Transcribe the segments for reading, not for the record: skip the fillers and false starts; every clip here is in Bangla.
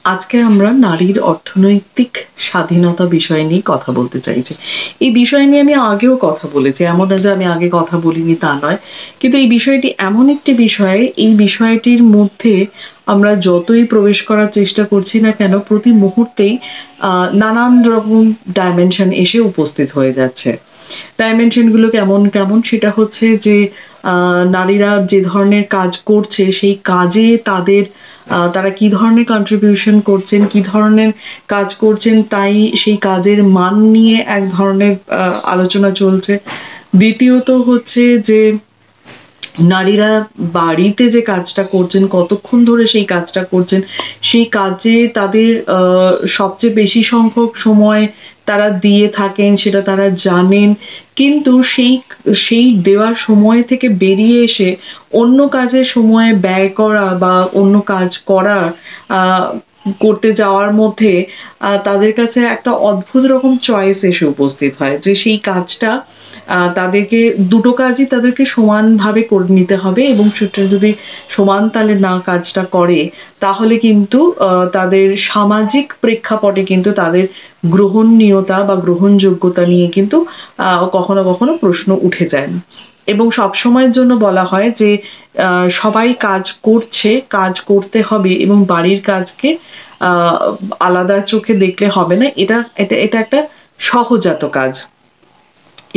আজকে আমরা নারীর অর্থনৈতিক স্বাধীনতা বিষয় নিয়ে কথা বলতে চাইছি। এই বিষয় নিয়ে আমি আগেও কথা বলেছি। এমন না যে আমি আগে কথা বলিনি তা নয়। কিন্তু এই বিষয়টি এমন একটি বিষয়, এই বিষয়টির মধ্যে আমরা যতই প্রবেশ করার চেষ্টা করছি না কেন, প্রতি মুহূর্তেই নানান রকম ডাইমেনশন এসে উপস্থিত হয়ে যাচ্ছে। ডাইমেনশন গুলো কেমন কেমন সেটা হচ্ছে যে নারীরা যে ধরনের কাজ করছে সেই কাজে তারা কি ধরনের কন্ট্রিবিউশন করছেন, কি ধরনের কাজ করছেন, তাই সেই কাজের মান নিয়ে এক ধরনের আলোচনা চলছে। দ্বিতীয়ত হচ্ছে যে নারীরা বাড়িতে যে কাজটা করছেন, কতক্ষণ ধরে সেই কাজটা করছেন, সেই কাজে তাদের সবচেয়ে বেশি সংখ্যক সময় তারা দিয়ে থাকেন সেটা তারা জানেন। কিন্তু সেই দেওয়া সময় থেকে বেরিয়ে এসে অন্য কাজে সময় ব্যয় করা বা অন্য কাজ করার আহ করতে যাওয়ার মধ্যে তাদের কাছে একটা অদ্ভুত রকম চয়েস এসে উপস্থিত হয় যে সেই কাজটা তাদেরকে দুটো কাজই তাদেরকে সমানভাবে করে নিতে হবে, এবং সেটা যদি সমান তালে না কাজটা করে তাহলে কিন্তু তাদের সামাজিক প্রেক্ষাপটে কিন্তু তাদের গ্রহণীয়তা বা গ্রহণযোগ্যতা নিয়ে কিন্তু কখনো কখনো প্রশ্ন উঠে যায়। এবং সবসময়ের জন্য বলা হয় যে সবাই কাজ করছে, কাজ করতে হবে, এবং বাড়ির কাজকে আহ আলাদা চোখে দেখলে হবে না। এটা এটা এটা একটা সহজাত কাজ।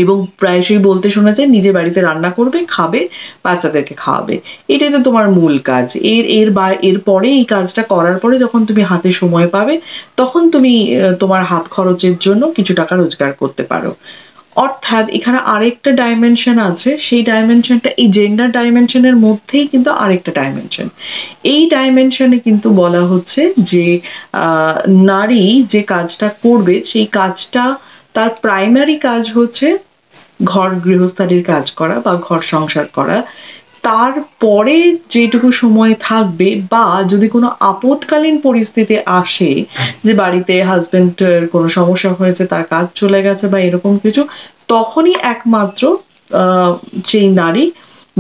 এবং প্রায়শই বলতে শোনা যায়, নিজে বাড়িতে রান্না করবে, খাবে, বাচ্চাদেরকে খাওয়াবে, এটাই তো তোমার মূল কাজ। এর পরে এই কাজটা করার পরে যখন তুমি হাতে সময় পাবে তখন তুমি তোমার হাত খরচের জন্য কিছু টাকা রোজগার করতে পারো। অর্থাৎ এখানে আরেকটা ডাইমেনশন আছে, সেই ডাইমেনশনটা এই জেন্ডার ডাইমেনশনের মধ্যেই কিন্তু আরেকটা ডাইমেনশন। এই ডাইমেনশনে কিন্তু বলা হচ্ছে যে আহ নারী যে কাজটা করবে সেই কাজটা, তার প্রাইমারি কাজ হচ্ছে ঘর গৃহস্থালির কাজ করা বা ঘর সংসার করা। তারপরে যেটুকু সময় থাকবে, বা যদি কোনো আপদকালীন পরিস্থিতি আসে যে বাড়িতে হাজবেন্ডের কোনো সমস্যা হয়েছে, তার কাজ চলে গেছে বা এরকম কিছু, তখনই একমাত্র আহ সেই নারী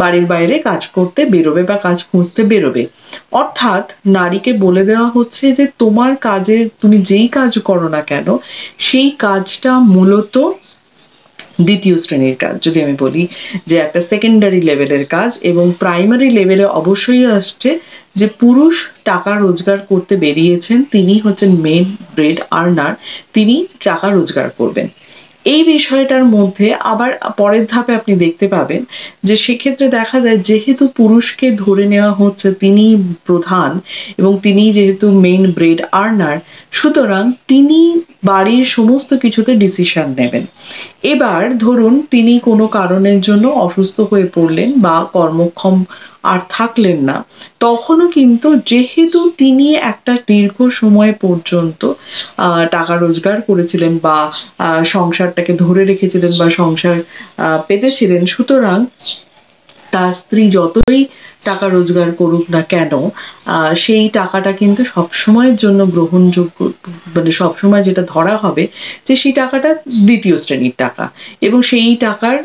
বাড়ির বাইরে কাজ করতে বেরোবে বা কাজ খুঁজতে বেরোবে। অর্থাৎ নারীকে বলে দেওয়া হচ্ছে যে তোমার কাজের, তুমি যেই কাজ করো না কেন, সেই কাজটা মূলত দ্বিতীয় শ্রেণীর কাজ। যদি আমি বলি যে একটা সেকেন্ডারি লেভেলের কাজ, এবং প্রাইমারি লেভেলে অবশ্যই আসছে যে পুরুষ টাকা রোজগার করতে বেরিয়েছেন, তিনি হচ্ছেন মেন ব্রেড আর্নার, তিনি টাকা রোজগার করবেন। এই বিষয়টার মধ্যে আবার পরের ধাপে আপনি দেখতে পাবেন যে সেক্ষেত্রে দেখা যায় যেহেতু পুরুষকে ধরে নেওয়া হচ্ছে তিনি প্রধান, এবং তিনি যেহেতু মেইন ব্রেড আর্নার, সুতরাং তিনি বাড়ির সমস্ত কিছুতে ডিসিশন নেবেন। এবার ধরুন তিনি কোনো কারণের জন্য অসুস্থ হয়ে পড়লেন বা কর্মক্ষম আর থাকলেন না, তখনও কিন্তু যেহেতু তিনি একটা দীর্ঘ সময় পর্যন্ত টাকা রোজগার করেছিলেন বা সংসারটাকে ধরে রেখেছিলেন বা সংসার পেতেছিলেন, সুতরাং তার স্ত্রী যতই টাকা রোজগার করুক না কেন, সেই টাকাটা কিন্তু সবসময়ের জন্য গ্রহণযোগ্য, মানে সবসময় যেটা ধরা হবে যে সেই টাকাটা দ্বিতীয় শ্রেণীর টাকা। এবং সেই টাকার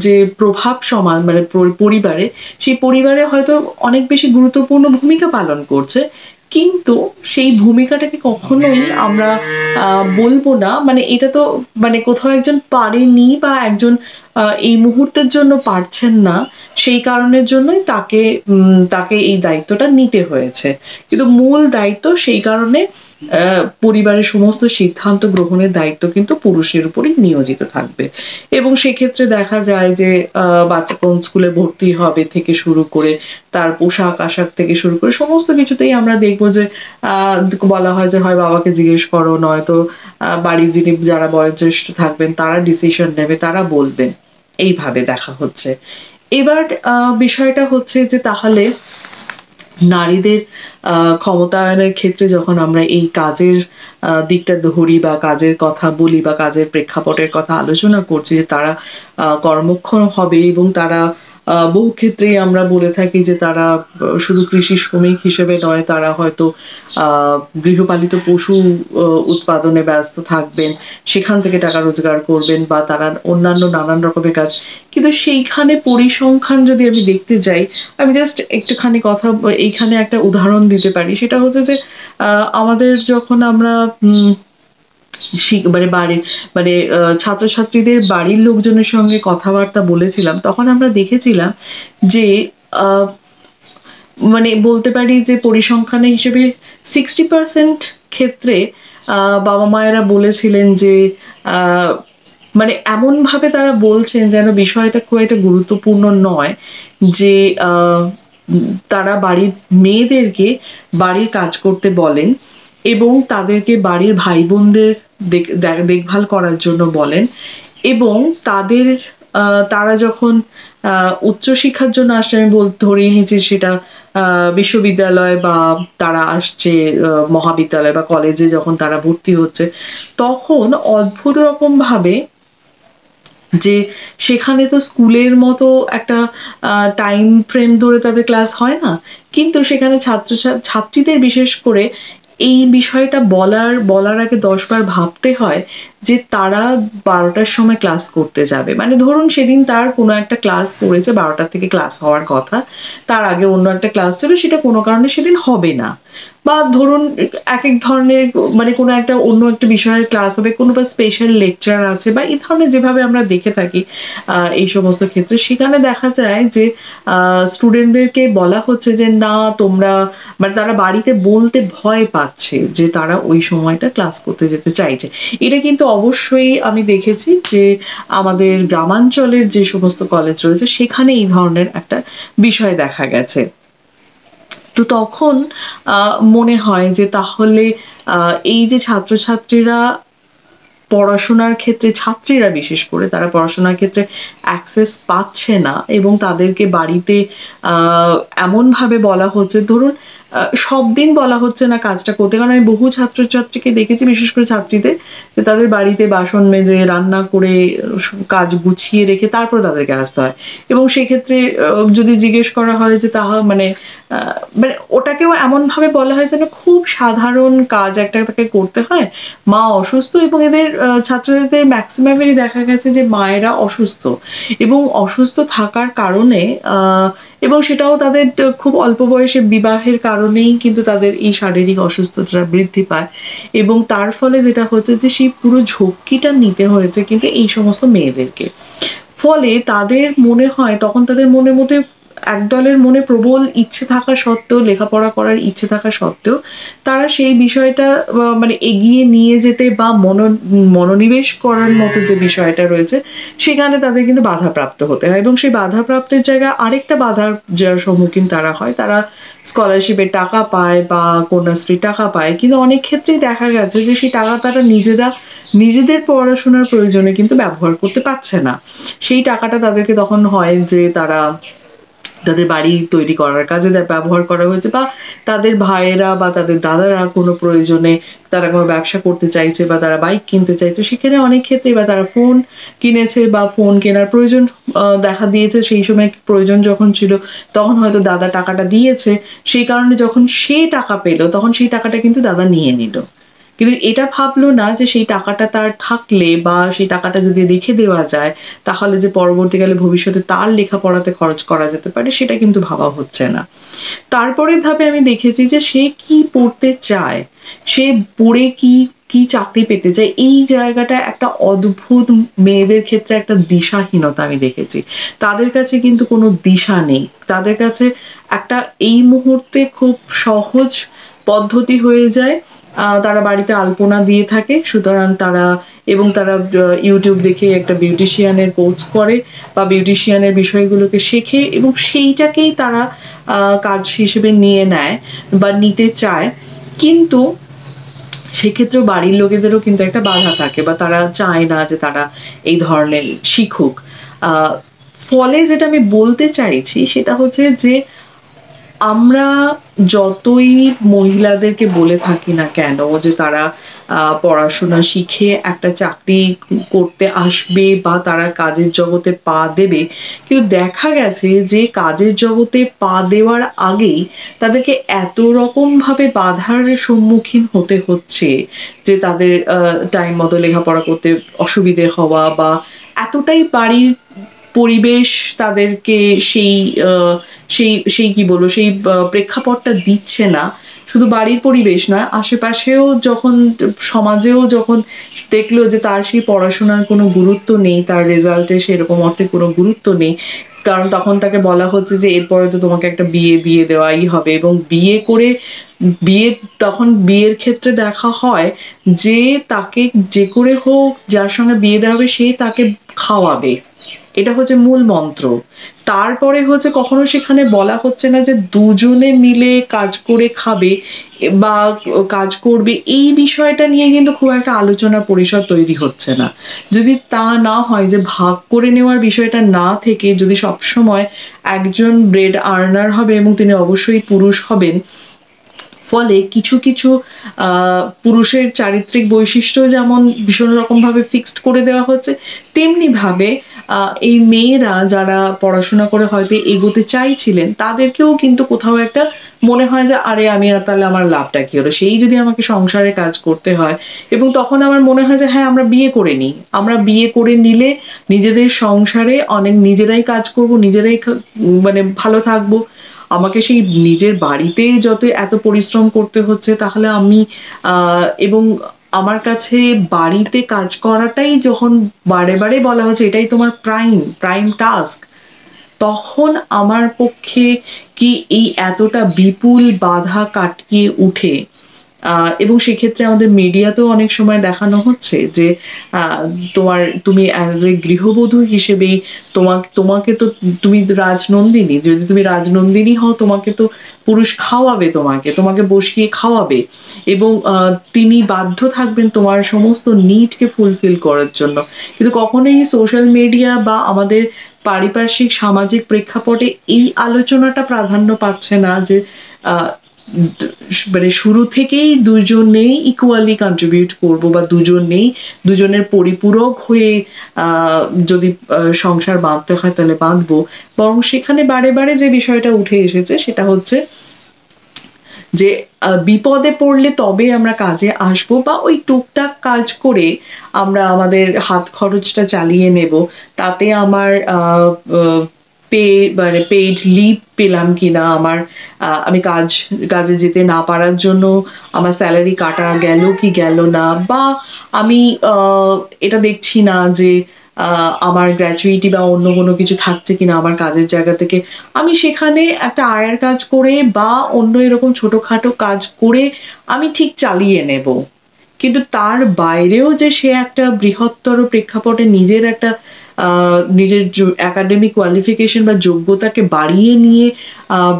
যে প্রভাব সমান, মানে পরিবারে, সেই পরিবারে হয়তো অনেক বেশি গুরুত্বপূর্ণ ভূমিকা পালন করছে, কিন্তু সেই ভূমিকাটাকে কখনোই আমরা বলবো না, মানে এটা তো, মানে কোথাও একজন পারেনি বা একজন এই মুহূর্তের জন্য পারছেন না, সেই কারণের জন্যই তাকে এই দায়িত্বটা নিতে হয়েছে। কিন্তু মূল দায়িত্ব সেই কারণে পরিবারের সমস্ত সিদ্ধান্ত গ্রহণের দায়িত্ব কিন্তু পুরুষের উপরই নিয়োজিত থাকবে। এবং সেক্ষেত্রে দেখা যায় যে বাচ্চা কোন স্কুলে ভর্তি হবে থেকে শুরু করে তার পোশাক আশাক থেকে শুরু করে সমস্ত কিছুতেই আমরা দেখবো যে আহ বলা হয় যে হয় বাবাকে জিজ্ঞেস করো, নয়তো বাড়ির যারা বয়োজ্যেষ্ঠ থাকবেন তারা ডিসিশন নেবে, তারা বলবেন। এইভাবে দেখা হচ্ছে। এবার বিষয়টা হচ্ছে যে তাহলে নারীদের ক্ষমতায়নের ক্ষেত্রে যখন আমরা এই কাজের দিকটা ধরি বা কাজের কথা বলি বা কাজের প্রেক্ষাপটের কথা আলোচনা করছি, যে তারা কর্মক্ষম হবে, এবং তারা বহু ক্ষেত্রেই আমরা বলে থাকি যে তারা শুধু কৃষি শ্রমিক হিসেবে নয়, তারা হয়তো গৃহপালিত পশু উৎপাদনে ব্যস্ত থাকবেন, সেখান থেকে টাকা রোজগার করবেন, বা তারা অন্যান্য নানান রকমের কাজ। কিন্তু সেইখানে পরিসংখ্যান যদি আমি দেখতে যাই, আমি জাস্ট একটুখানি কথা এইখানে একটা উদাহরণ দিতে পারি, সেটা হচ্ছে যে আমাদের যখন আমরা মানে বাড়ির মানে ছাত্রছাত্রীদের বাড়ির লোকজনের সঙ্গে কথাবার্তা বলেছিলাম, তখন আমরা দেখেছিলাম যে মানে বলতে পারি যে পরিসংখ্যানে হিসেবে 60% ক্ষেত্রে বাবা মায়েরা বলেছিলেন যে মানে এমন ভাবে তারা বলছেন যেন বিষয়টা খুব একটা গুরুত্বপূর্ণ নয়, যে তারা বাড়ির মেয়েদেরকে বাড়ির কাজ করতে বলেন এবং তাদেরকে বাড়ির ভাই বোনদের দেখভাল করার জন্য বলেন, এবং তারা যখন উচ্চশিক্ষার জন্য আসছে, আমি ধরে নিয়েছি সেটা বিশ্ববিদ্যালয় বা তারা আসছে মহাবিদ্যালয় বা কলেজে যখন তারা ভর্তি হচ্ছে, তখন অদ্ভুত রকম ভাবে যে সেখানে তো স্কুলের মতো একটা টাইম ফ্রেম ধরে তাদের ক্লাস হয় না, কিন্তু সেখানে ছাত্রীদের বিশেষ করে এই বিষয়টা বলার আগে 10 বার ভাবতে হয় যে তারা 12টার সময় ক্লাস করতে যাবে। মানে ধরুন সেদিন তার কোনো একটা ক্লাস পড়েছে, 12টার থেকে ক্লাস হওয়ার কথা, তার আগে অন্য একটা ক্লাস ছিল, সেটা কোনো কারণে সেদিন হবে না, বা ধরুন এক এক ধরনের মানে কোনো একটা অন্য একটা বিষয়ের ক্লাস হবে, কোনো বা স্পেশাল লেকচার আছে, বা এই ধরনের যেভাবে আমরা দেখে থাকি এই সমস্ত ক্ষেত্রে, সেখানে দেখা যায় যে স্টুডেন্টদেরকে বলা হচ্ছে যে না তোমরা, মানে তারা বাড়িতে বলতে ভয় পাচ্ছে যে তারা ওই সময়টা ক্লাস করতে যেতে চাইছে। এটা কিন্তু অবশ্যই আমি দেখেছি যে আমাদের গ্রামাঞ্চলের যে সমস্ত কলেজ রয়েছে সেখানে এই ধরনের একটা বিষয় দেখা গেছে। তো তখন মনে হয় যে তাহলে এই যে ছাত্রছাত্রীরা পড়াশোনার ক্ষেত্রে, ছাত্রীরা বিশেষ করে তারা পড়াশোনার ক্ষেত্রে অ্যাক্সেস পাচ্ছে না, এবং তাদেরকে বাড়িতে এমন ভাবে বলা হচ্ছে, ধরুন সব দিন বলা হচ্ছে না কাজটা করতে, কারণ আমি বহু ছাত্রছাত্রীকে দেখেছি, বিশেষ করে ছাত্রীদের, যে তাদের বাড়িতে বাসন মেজে রান্না করে কাজ গুছিয়ে রেখে তারপর তাদেরকে আসতে হয়, এবং সেক্ষেত্রে যদি জিজ্ঞেস করা হয় যে মানে মানে ওটাকেও এমন ভাবে বলা হয় যেন খুব সাধারণ কাজ একটা তাকে করতে হয়, মা অসুস্থ, এবং এদের ছাত্রদের ম্যাক্সিমামেরই দেখা গেছে যে মায়েরা অসুস্থ, এবং অসুস্থ থাকার কারণে এবং সেটাও তাদের খুব অল্প বয়সে বিবাহের কারণেই কিন্তু তাদের এই শারীরিক অসুস্থতাটা বৃদ্ধি পায়, এবং তার ফলে যেটা হচ্ছে যে সেই পুরো ঝক্কিটা নিতে হয়েছে কিন্তু এই সমস্ত মেয়েদেরকে। ফলে তাদের মনে হয়, তখন তাদের মনের মধ্যে একদলের মনে প্রবল ইচ্ছে থাকা সত্ত্বেও, লেখাপড়া করার ইচ্ছে থাকা সত্ত্বেও, তারা সেই বিষয়টা মানে এগিয়ে নিয়ে যেতে বা মনোনিবেশ করার মতো যে বিষয়টা রয়েছে সেখানে তাদের কিন্তু বাধাপ্রাপ্ত হতে হয়, এবং সেই বাধাপ্রাপ্তের জায়গায় আরেকটা বাধার যার সম্মুখীন তারা হয়, তারা স্কলারশিপের টাকা পায় বা কন্যাশ্রীর টাকা পায়, কিন্তু অনেক ক্ষেত্রেই দেখা গেছে যে সেই টাকা তারা নিজেদের পড়াশোনার প্রয়োজনে কিন্তু ব্যবহার করতে পারছে না। সেই টাকাটা তাদেরকে তখন হয় যে তাদের বাড়ি তৈরি করার কাজে ব্যবহার করা হয়েছে, বা তাদের ভাইয়েরা বা তাদের দাদারা কোনো প্রয়োজনে তারা কোনো ব্যবসা করতে চাইছে বা তারা বাইক কিনতে চাইছে, সেখানে অনেক ক্ষেত্রে বা তারা ফোন কিনেছে বা ফোন কেনার প্রয়োজন দেখা দিয়েছে, সেই সময় প্রয়োজন যখন ছিল তখন হয়তো দাদা টাকাটা দিয়েছে, সেই কারণে যখন সে টাকা পেলো তখন সেই টাকাটা কিন্তু দাদা নিয়ে নিল, কিন্তু এটা ভাবলো না যে সেই টাকাটা তার থাকলে বা সেই টাকাটা যদি রেখে দেওয়া যায় তাহলে যে পরবর্তীকালে ভবিষ্যতে তার লেখাপড়াতে খরচ করা যেতে পারে, সেটা কিন্তু ভাবা হচ্ছে না। তারপরের ধাপে আমি দেখেছি যে সে কি পড়তে চায়, সে পড়ে কি চাকরি পেতে চায়, এই জায়গাটা একটা অদ্ভুত, মেয়েদের ক্ষেত্রে একটা দিশাহীনতা আমি দেখেছি। তাদের কাছে কিন্তু কোনো দিশা নেই, তাদের কাছে একটা এই মুহূর্তে খুব সহজ পদ্ধতি হয়ে যায়, তারা বাড়িতে আলপনা দিয়ে থাকে, সুতরাং তারা ইউটিউব দেখে একটা বিউটিশিয়ানের কোর্স করে বা বিউটিশিয়ানের বিষয়গুলোকে শেখে, এবং সেইটাকেই তারা কাজ হিসেবে নিয়ে নেয় বা নিতে চায়, কিন্তু সেক্ষেত্রেও বাড়ির লোকেদেরও কিন্তু একটা বাধা থাকে, বা তারা চায় না যে তারা এই ধরনের শিখুক। ফলে যেটা আমি বলতে চাইছি সেটা হচ্ছে যে আমরা যতই মহিলাদেরকে বলে থাকি না কেন যে তারা পড়াশোনা শিখে একটা চাকরি করতে আসবে বা তারা কাজের জগতে পা দেবে, কিন্তু দেখা গেছে যে কাজের জগতে পা দেওয়ার আগেই তাদেরকে এত রকম ভাবে বাধার সম্মুখীন হতে হচ্ছে যে তাদের টাইম মতো লেখাপড়া করতে অসুবিধে হওয়া, বা এতটাই বাড়ির পরিবেশ তাদেরকে সেই সেই সেই কি বলবো সেই প্রেক্ষাপটটা দিচ্ছে না। শুধু বাড়ির পরিবেশ নয়, আশেপাশেও যখন সমাজেও যখন দেখলো যে তার সেই পড়াশোনার কোনো গুরুত্ব নেই, তার রেজাল্টে সেরকম অর্থে কোনো গুরুত্ব নেই, কারণ তখন তাকে বলা হচ্ছে যে এরপরে তো তোমাকে একটা বিয়ে দিয়ে দেওয়াই হবে, এবং বিয়ে করে বিয়ে তখন বিয়ের ক্ষেত্রে দেখা হয় যে তাকে যে করে হোক যার সঙ্গে বিয়ে দেওয়া হবে সে তাকে খাওয়াবে, এটা হচ্ছে মূল মন্ত্র। তারপরে হচ্ছে কখনো সেখানে বলা হচ্ছে না যে দুজনে মিলে কাজ করে খাবে বা কাজ করবে, এই বিষয়টা নিয়ে কিন্তু খুব একটা আলোচনা পরিসর তৈরি হচ্ছে না। যদি তা না হয়, যে ভাগ করে নেওয়ার বিষয়টা না থেকে যদি সবসময় একজন ব্রেড আর্নার হবে এবং তিনি অবশ্যই পুরুষ হবেন, ফলে কিছু কিছু পুরুষের চারিত্রিক বৈশিষ্ট্য যেমন ভীষণ রকম ভাবে ফিক্সড করে দেওয়া হচ্ছে, তেমনি ভাবে এই মেয়েরা যারা পড়াশোনা করে হয়তো এগোতে চাইছিলেন তাদেরকেও কিন্তু কোথাও একটা মনে হয় যে আরে আমি আর তাহলে আমার লাভটা কি হলো, সেই যদি আমাকে সংসারে কাজ করতে হয়। এবং তখন আমার মনে হয় যে হ্যাঁ, আমরা বিয়ে করে নিই, আমরা বিয়ে করে নিলে নিজেদের সংসারে অনেক নিজেরাই কাজ করব, নিজেরাই মানে ভালো থাকবো। আমাকে সেই নিজের বাড়িতে যত এত পরিশ্রম করতে হচ্ছে, তাহলে আমি এবং আমার কাছে বাড়িতে কাজ করাটাই যখন বারে বারে বলা হচ্ছে এটাই তোমার প্রাইম প্রাইম টাস্ক, তখন আমার পক্ষে কি এই এতটা বিপুল বাধা কাটিয়ে উঠে এবং সেক্ষেত্রে আমাদের মিডিয়াতেও অনেক সময় দেখানো হচ্ছে যে তুমি অ্যাজ এ গৃহবধূ হিসেবেই তোমাকে তো তুমি রাজনন্দিনী, যদি তুমি রাজনন্দিনী হও তোমাকে তো পুরুষ খাওয়াবে, তোমাকে বসিয়ে খাওয়াবে, এবং তিনি বাধ্য থাকবেন তোমার সমস্ত নিডকে ফুলফিল করার জন্য। কিন্তু কখনোই সোশ্যাল মিডিয়া বা আমাদের পারিপার্শ্বিক সামাজিক প্রেক্ষাপটে এই আলোচনাটা প্রাধান্য পাচ্ছে না যে মানে শুরু থেকেই দুজনেই ইকুয়ালি কন্ট্রিবিউট করব বা দুজনের পরিপূরক হয়ে যদি সংসার বাঁধতে হয় তাহলে বাঁধবো। বরং সেখানে বারে বারে যে বিষয়টা উঠে এসেছে সেটা হচ্ছে যে বিপদে পড়লে তবে আমরা কাজে আসবো, বা ওই টুকটাক কাজ করে আমরা আমাদের হাত খরচটা চালিয়ে নেব, তাতে আমার মানে পেইড লিভ পেলাম কিনা, আমার আমি কাজে যেতে না পারার জন্য আমার স্যালারি কাটা গেল কি গেল না, বা আমি এটা দেখছি না যে আমার গ্র্যাচুইটি বা অন্য কোনো কিছু থাকছে কিনা আমার কাজের জায়গা থেকে, আমি সেখানে একটা আয়ের কাজ করে বা অন্য এরকম ছোটখাটো কাজ করে আমি ঠিক চালিয়ে নেব। কিন্তু তার বাইরেও যে সে একটা বৃহত্তর প্রেক্ষাপটে নিজের একটা নিজের একাডেমিক কোয়ালিফিকেশন বা যোগ্যতাকে বাড়িয়ে নিয়ে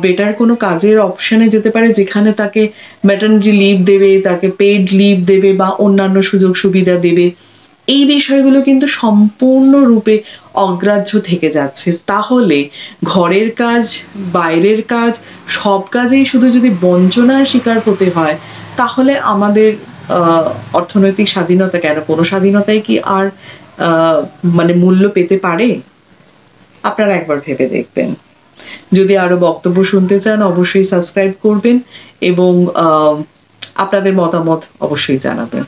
বেটার কোনো কাজের অপশনে যেতে পারে, যেখানে তাকে ম্যাটারনিটি লিভ দেবে, তাকে পেইড লিভ দেবে বা অন্যান্য সুযোগ সুবিধা দেবে, এই বিষয়গুলো কিন্তু সম্পূর্ণরূপে অগ্রাহ্য থেকে যাচ্ছে। তাহলে ঘরের কাজ, বাইরের কাজ, সব কাজেই শুধু যদি বঞ্চনার শিকার হতে হয়, তাহলে আমাদের অর্থনৈতিক স্বাধীনতা কেন, কোনো স্বাধীনতাই কি আর মানে মূল্য পেতে পারে? আপনারা একবার ভেবে দেখবেন। যদি আরো বক্তব্য শুনতে চান অবশ্যই সাবস্ক্রাইব করবেন এবং আপনাদের মতামত অবশ্যই জানাবেন।